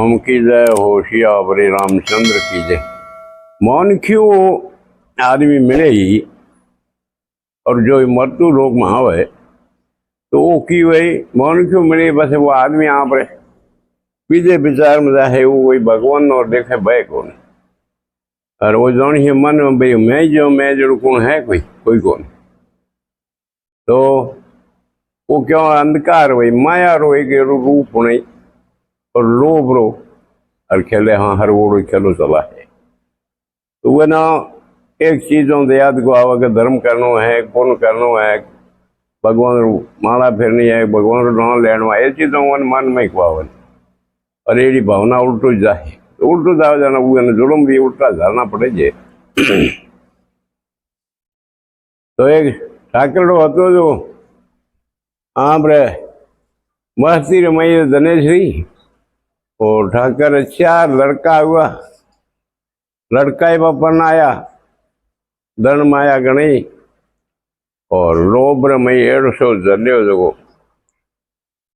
राम की जय, होशिया बरे रामचंद्र की जय। मौन क्यों आदमी मिले ही और जो मृत्यु लोक में आवे तो वो की वही मौन क्यों मिले, बस वो आदमी आप रहे बीजे विचार में जाए वो कोई भगवान और देखे भय कौन और वो जानी मन में भाई मैं जो कौन है कोई कोई कौन। तो वो क्यों अंधकार वही माया रो एक रूप नहीं और लोभ रो और खेले हाँ हर वो खेलो चला है। तो वह ना एक चीजों से याद को आवा के धर्म करनो है कौन करनो है भगवान माला फेरनी है भगवान नाम लेना ये चीजों मन में खुआवन और ये भावना उल्टू जाए तो उल्टू जाओ जाना वो जुलम भी उल्टा झालना पड़े जे। तो एक ठाकरड़ो હતો जो आप रे मस्ती रमाई धनेश्वरी और ठाकर 4 लड़का हुआ लड़का ही बपन आया धन माया गणी और लोभ रमई 150 जल्यो जगो।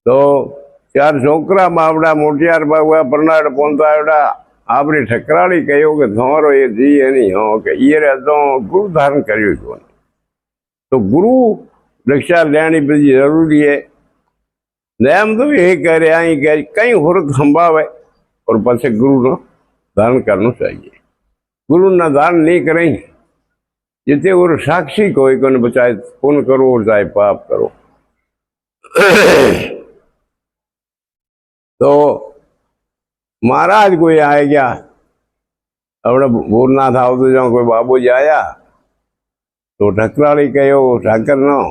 तो 4 छोकरा बावड़ा मोटियार बाबा परनाड़ पहुंचावड़ा आपरी ठकराड़ी कहो कि तुम्हारो ये जी है नहीं हो कि ये तो गुरु धारण करियो। तो गुरु रक्षा लेनी बड़ी जरूरी है। हम तो ये कह रहे हैं कि कहीं होरत संभाव है और पासे गुरु नो धारण करना चाहिए। गुरु ना धारण नहीं करें जितने गुरु साक्षी कोई को बचाए पुण्य करो और चाहे पाप करो। तो महाराज कोई आए गया अपने भूरनाथ आओ तो जाओ कोई बाबू जी आया तो ठकराड़ी कहो ठाकर नो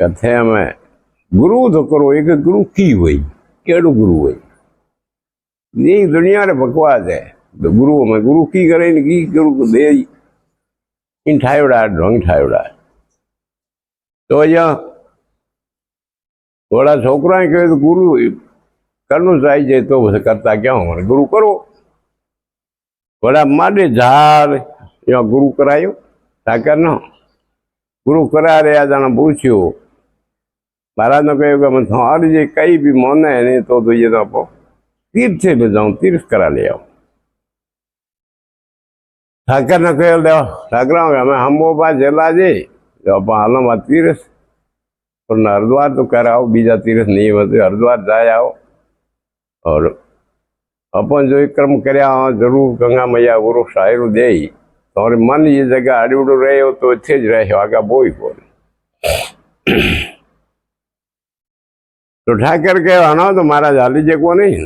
कथे हमें गुरु तो करो एक गुरु की हुई केड़ू गुरु हुई ये दुनिया रे बकवास है। तो गुरु में गुरु की करे की गुरु को दे इन ठायोड़ा ढंग ठायोड़ा। तो यहाँ थोड़ा छोकरा कहे तो गुरु करना चाहिए तो करता क्या हो गुरु करो बड़ा माडे झाल या गुरु करायो ठाकर न गुरु करा रहा जाना पूछ्यो महाराज ने कहो मैं तुम्हारी जे कई भी मन है नहीं तो ये तो आप तीर्थ ले जाऊं तीर्थ करा ले आओ। ठाकर ने कहो दे ठाकर मैं हम वो पास चला जे जो आप हाल तीर्थ और हरिद्वार तो कराओ बीजा तीर्थ नहीं होते हरिद्वार जाए आओ और अपन जो क्रम करया जरूर गंगा मैया गुरु शायरू दे तो मन ये जगह अड़ूड़ो रहे हो तो इतने ज रहे आगे बोई बोल। तो ठाकर के आना तो महाराज हाली जे को नहीं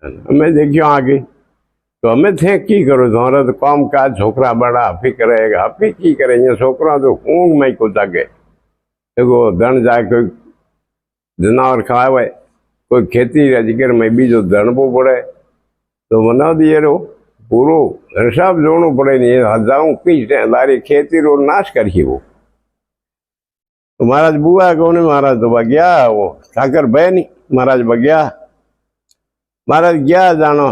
हमें देखियो आगे तो हमें थे की करो तुम्हारा तो काम काज छोकरा बड़ा हफी करेगा हफी की करे ये छोकरा तो ऊँग में को जागे देखो धन जाए कोई जनावर खावे कोई खेती अजगर में बीजो धनबो पड़े तो मना दिए रो पूरो हिसाब जोड़ना पड़े नहीं हजारों पीस लारी खेती रो नाश करिए वो। तो महाराज बुआ कौन महाराज तो बगया वो ठाकर भय नहीं महाराज बगया महाराज गया जानो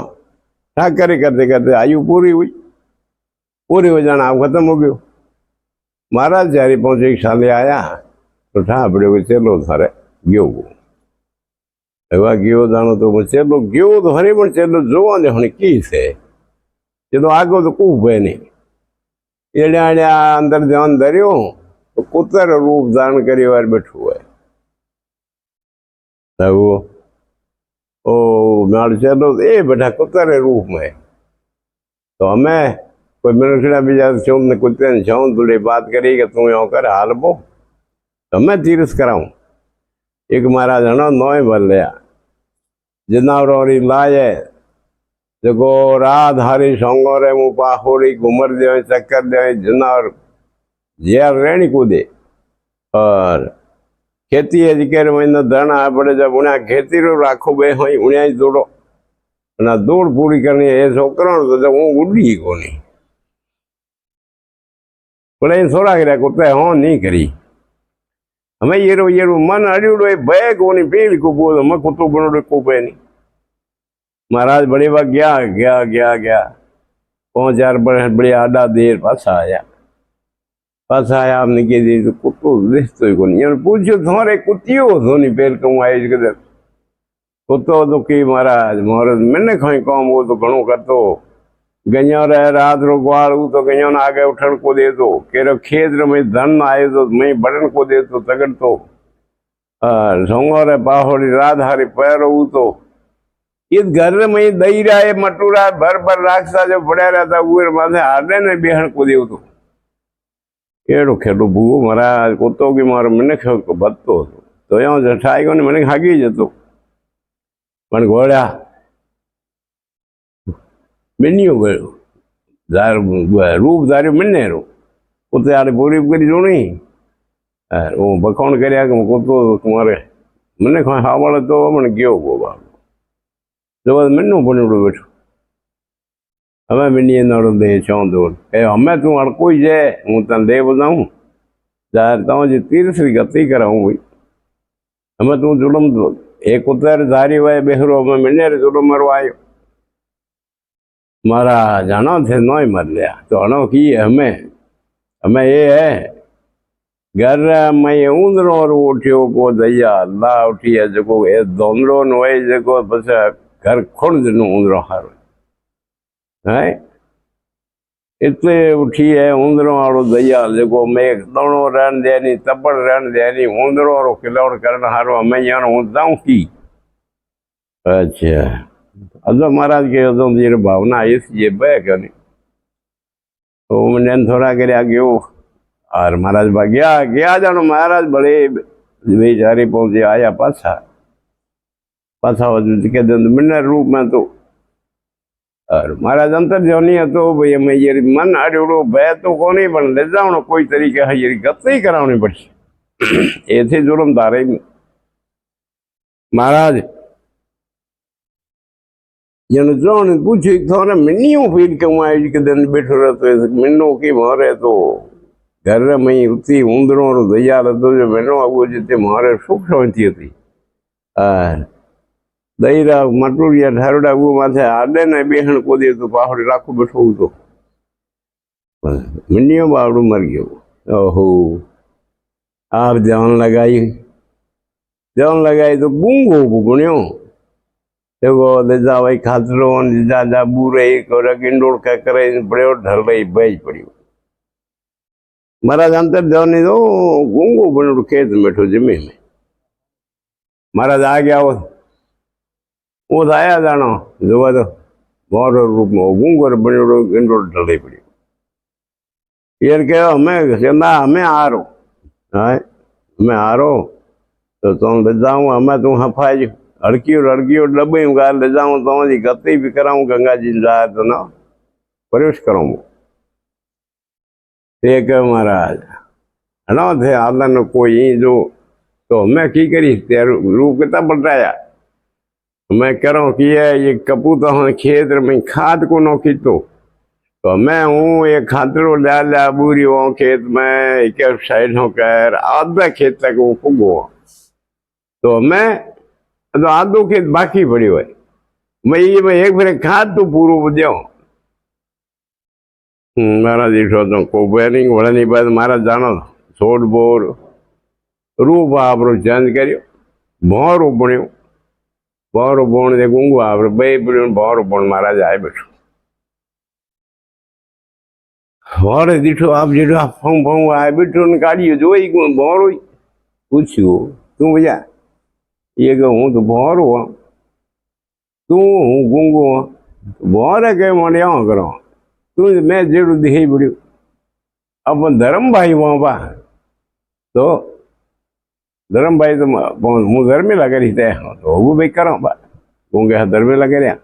ठाकर करते करते आयु पूरी हो जाना आप खत्म हो गयो। महाराज जारी पहुंचे एक साले आया तो ठा पड़े चलो थारे गयो एवा गयो जानो तो चलो गयो तो हरी पण चलो जोवा ने हणी की से चलो आगो तो कू भय नहीं एड़ा अंदर ध्यान धरियो तो कुतर रूप धारण करी वार बैठो है तो ओ मार चलो ए बेटा कुतर रूप में तो हमें कोई मनुष्य बीजा चौंक ने कुत्ते ने छाऊं थोड़ी बात करी कि तू यो कर हाल बो तो मैं तीर्थ कराऊं। एक महाराज हणो नोए भर लिया जनावरों लाए जो रात हारी सोंगो रे मुँह पाखोड़ी घूमर दे चक्कर दे जनावर जेर रेणी कूदे और खेती अजकेर महीना धन आ पड़े जब उन्हें खेती रो राखो बे हो उन्हें दौड़ो ना दौड़ पूरी करनी है छोकरा तो जब हूँ उड़ी को नहीं बोले थोड़ा गिरा कुत्ते हाँ नहीं करी हमें ये रो मन अड़ूड़ो भय को नहीं पेल को बोल मैं कुत्तो बनो को पे नहीं। महाराज बड़े बार गया गया गया गया 5-4 बड़े आधा देर पास आया आपने कह दी तो कुत्तो देखते को नहीं पूछो तुम्हारे कुत्तियों धोनी पेल कहूँ आए कुत्तो तो की महाराज महाराज मैंने खाई कौम वो तो घणो करतो गयो रहे रात रो ग्वाल तो गयो ना आगे उठण को दे तो केरो खेत में धन आए तो मैं बड़न को दे तो तगड़ तो झोंगो रे बाहोड़ी रात हारी पैर तो इस घर में दही रहा मटूरा भर भर राखसा जो पड़ा रहता वो माथे हारे ने बेहण को दे तो एड़ो खेडो भूगो महाराज कुत्तो की मारो मैंने खेल को बत्तो तो यो जठाई को मैंने हागी जतो पण घोड़ा मिनियो गयो जार रूप धारियो मिने रो उते आड़े पूरी करी जोनी वो बखोण कर्या कि कुत्तो तुम्हारे मैंने खाई हावड़ तो मैंने गयो गो बाप जो मिनो बणियोड़ो बैठो हमें मिनी नाड़ो दे चवंदो ए हमें तू अड़को ही जाए हूँ तन दे ॿुधाऊं जार तव्हांजी तीरथरी गति कराऊं भई हमें तू जुलम दो एक उतर धारी वह बेहरो हमें मिने जुलम मरवायो महाराज हणो थे नो ही मर लिया तो हणो की है हमें ये है घर में ऊंदरो उठियो को दैया अल्लाह उठी है जो ए दोंदरो नोए जो बस घर खुण दिनो ऊंदरो हारो है इतने उठी है ऊंदरो वालो दैया जो मेघ दोणो रहन देनी तबड़ रहन देनी ऊंदरो वालो खिलौड़ करन हारो हमें यहाँ हूँ जाऊँ की अच्छा अदो महाराज के अदो जी भावना इस ये बह करी तो मैंने थोड़ा कर गयो और महाराज गया गया जानो महाराज बड़े बेचारे पहुंचे आया पासा पासा के मिनर रूप में तो और महाराज अंतर जोनी तो भाई मैं ये मन अड़ो भय तो को नहीं पण ले जाओ कोई तरीके है ये गति करानी पड़ी ऐसे जुलम धारे महाराज जन जोन पूछे थोड़ा मिनियो फील क्यों आई के दिन बैठो रहते मिनो की मारे तो घर में उती ऊंदरो दैया रहतो जो मिनो वो जिते मारे सुख शांति थी दहीरा मटूरिया ढारोड़ा वो माथे आडे ने बेहण को दे तो पाहड़ राखो बैठो तो मिनियो बावड़ो मर गयो ओहो आप जान लगाई तो गूंगो गुणियो देखो लेजा भाई खातरो जा जा बूरे को रगिंडोड़ का करे बड़े ढल रही बेज पड़ी महाराज अंतर जाने दो गूंगो बनो खेत बैठो जमी में महाराज आ गया वो आया जानो जो तो मोर रूप में गूंगो बनो गिंडोड़ ढल रही पड़ी यार क्या हमें कहना हमें आ रो हमें आ रो तो तुम ले जाऊँ हमें तू हफाई अड़कियो डब्बे गाल ले जाऊँ तो गति भी कराऊँ गंगा जी जाए तो ना प्रवेश करूँ एक महाराज हनो थे आदन कोई जो तो मैं की करी रूप कितना बढ़ाया मैं करूँ कि ये कपूत खेत में खाद को नोकी तो मैं हूँ ये खातरो डाला बूरी हो खेत में एक साइड होकर आधा खेत तक वो फुगो तो मैं तो आधो खेत बाकी पड़ी हुए मैं ये एक फिर खाद तो पूरो बुझो महाराज ॾिठो तो को बैरिंग वणनी बाद महाराज जानो सोट बोर रूप आपरो चेंज करियो भौरो बणियो भौरो बोण जे गूंगो आपरो बे बणियो भौरो बोण महाराज आए बैठो भौरे ॾिठो आप जेठो फंग फंग आए बैठो ने काढ़ियो जोई भौरो पूछियो तू भैया ये कि हूँ तो भौरो हाँ तू हूँ गूंगो हाँ भौरे के माने यहाँ करो तू मैं जेड़ो दिखाई पड़ियो अपन धर्म भाई वहाँ बा तो धर्म भाई तो मुँह घर में लगे रही थे तो वो भाई करो बा गूंगे हाथ घर में लगे रहा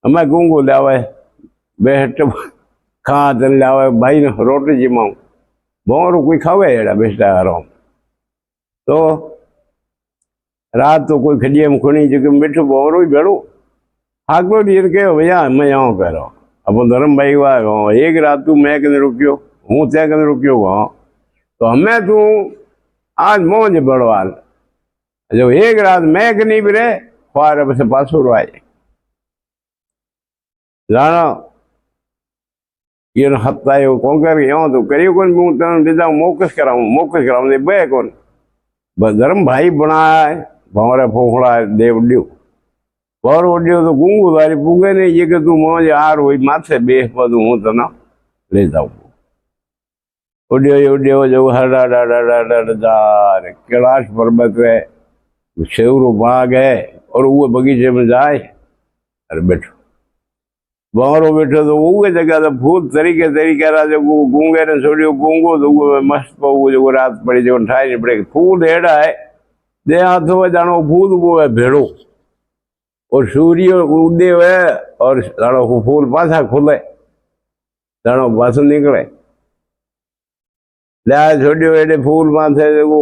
हमें गूंगो लावे बेहट खा दन लावे भाई ने रोटी जिमाऊँ भौरो कोई खावे एड़ा बेटा आराम तो रात तो कोई खड़िया में खुणी जो मिठो भौरो ही भेड़ो आगो डीर के भैया मैं यहाँ करो अब धर्म भाई वाह एक रात तू मैं कदे रुकियो हूँ त्या कदे रुकियो वहाँ तो हमें तू आज मौज बड़वाल जो एक रात मैं नहीं भी रहे ख्वार बस पासो आए जानो ये हत्ता है कौन कर यहाँ तो करियो कौन मुँह तेन ले जाऊँ मोकस कराऊँ दे बे कौन बस धर्म भाई बनाए भौरे फोखड़ा देव ड्यू वर उड्यो तो गूंगू तारी पूगे नहीं ये कि तू मौज हार हुई माथे बेह पदू हूँ तना ले जाऊँ उड्यो जो हरा डार कैलाश पर्वत है शेवरो बाग है और वो बगीचे में जाए अरे बैठो बाहरों बैठो तो वो जगह तो फूल तरीके रा जो गूंगे ने छोड़ियो गूंगो तो वो मस्त पाऊ जो रात पड़ी जो ठाई नहीं पड़े फूल हेड़ा है दे हाथों में जानो फूल वो है भेड़ो और सूर्य उदय है और जानो फूल पासा खुले जानो पास निकले ले छोड़ियो एडे फूल माथे वो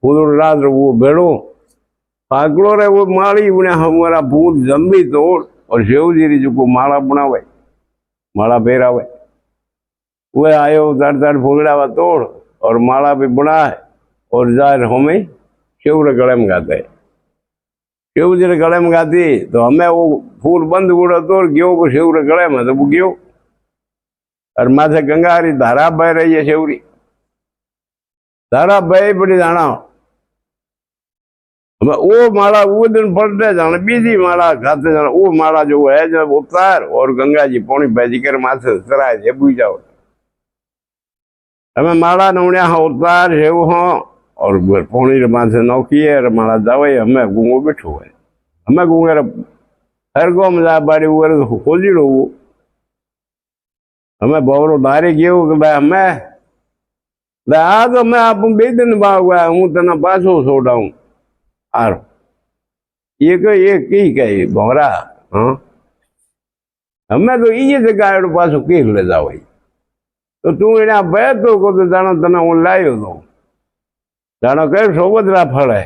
फूल रात वो भेड़ो पाकड़ो रे वो माड़ी बुने हमारा फूल जल्दी तोड़ और शिव जी जो को माला बनावे माला पहरावे वो आयो तर फूलड़ा तोड़ और माला भी बनाए और जाए हमें शिव रे गले में गाते शिव जी रे गले में गाती तो हमें वो फूल बंद गुड़ा तोड़ गयो को शिव रे गले में तो वो गयो और माथे गंगारी धारा बह रही है शिवरी धारा बह पड़ी जाना वो माला वो दिन पलटे जाने बीजी माला खाते जाना वो माला जो है जब उतार और गंगा जी पौनी बैजी कर माथे चराए जे बुझ जाओ हमें माला नौड़िया हाँ उतार है वो हाँ और पौनी रे माथे नौकी है माला जावे हमें गूंगो बैठो है हमें गूंगे हर गो मजा बाड़ी वो खोजी लो वो हमें बवरो धारे गयो कि भाई हमें आ तो मैं आप बे दिन हुआ हूँ तना पाछो छोड़ाऊं आरो ये कही भौरा हाँ हमें तो ये जगह पासो के ले जाओ तो तू एना बैठो को तो जानो तना वो लायो तो जानो कह सोबत फल है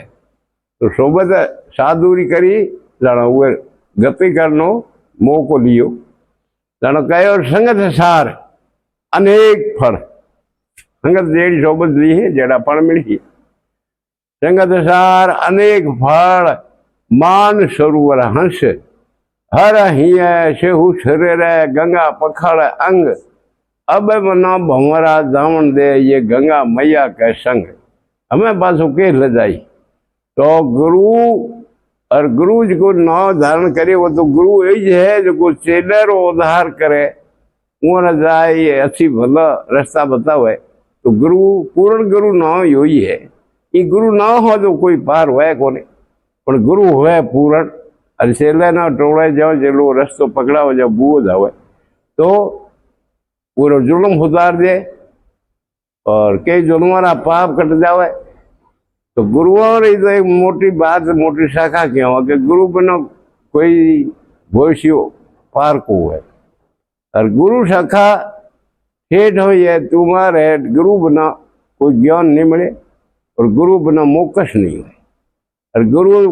तो सोबत साधुरी करी जानो वो गति करनो मौको लियो जानो कहो संगत सार अनेक फल संगत जेड़ी सोबत ली है जेड़ा फल मिली संगत सार अनेक फल मान सरोवर हंस हर हिय शेहू शरीर गंगा पखड़ अंग अब मना भंवरा दामन दे ये गंगा मैया के संग हमें पासो के ले जाई तो गुरु और गुरु जो नाव धारण करे वो तो गुरु यही है जो चेलर उद्धार करे वो जाए अच्छी भला रास्ता बतावे तो गुरु पूर्ण गुरु नाव यही है ये गुरु ना हो तो कोई पार हुआ कोने पर गुरु हुआ पूर्ण और चेले ना टोड़े जाओ चलो रस्तो पकड़ा हो जाओ बुओ जाओ तो पूरा जुल्म उतार दे और कई जुल्मारा पाप कट जावे तो गुरुओं री तो एक मोटी बात मोटी शाखा क्या हो कि गुरु बिना कोई भविष्य पार को है और गुरु शाखा ठेठ हो है तुम्हारे गुरु बिना कोई ज्ञान नहीं मिले और गुरु बिना मोकश नहीं है और गुरु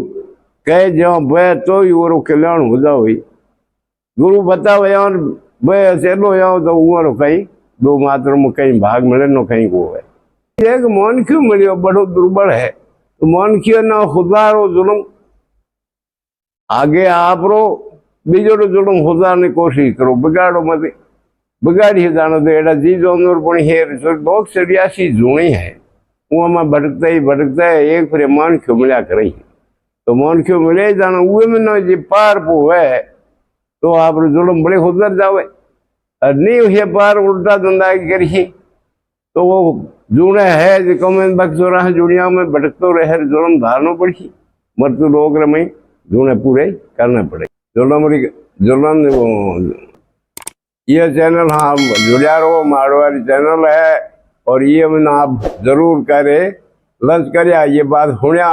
कह जाओ बह तो ही वो कल्याण हो जाओ ही गुरु बताओ यार बह चलो जाओ तो वो कहीं दो मात्र में कहीं भाग मिले न कहीं को है एक मन क्यों मिलो बड़ो दुर्बल है तो मन क्यों ना खुदारो जुलम आगे आप रो बीजो जुलम खुदारने कोशिश करो बिगाड़ो मत बिगाड़ी जानो तो एडा चीजों पण हेर लोग सड़ियासी जूनी है वो में भटकता है एक फिर मन क्यों मिला करें तो मन क्यों मिले जानो उहे में न जी पार पो है तो आप जुलम बड़े खुदर जावे और नहीं हुए पार उल्टा धंधा करी तो वो जूने है जो कमेंट बक्सो रहा दुनिया में भटकते रहे जुलम धारनो पड़ी मरतु लोग रमें जूने पूरे करने पड़े जुलम ये चैनल हाँ जुड़िया रहो मारवाड़ी चैनल है और ये मैंने आप जरूर करे लंच कर ये बात होना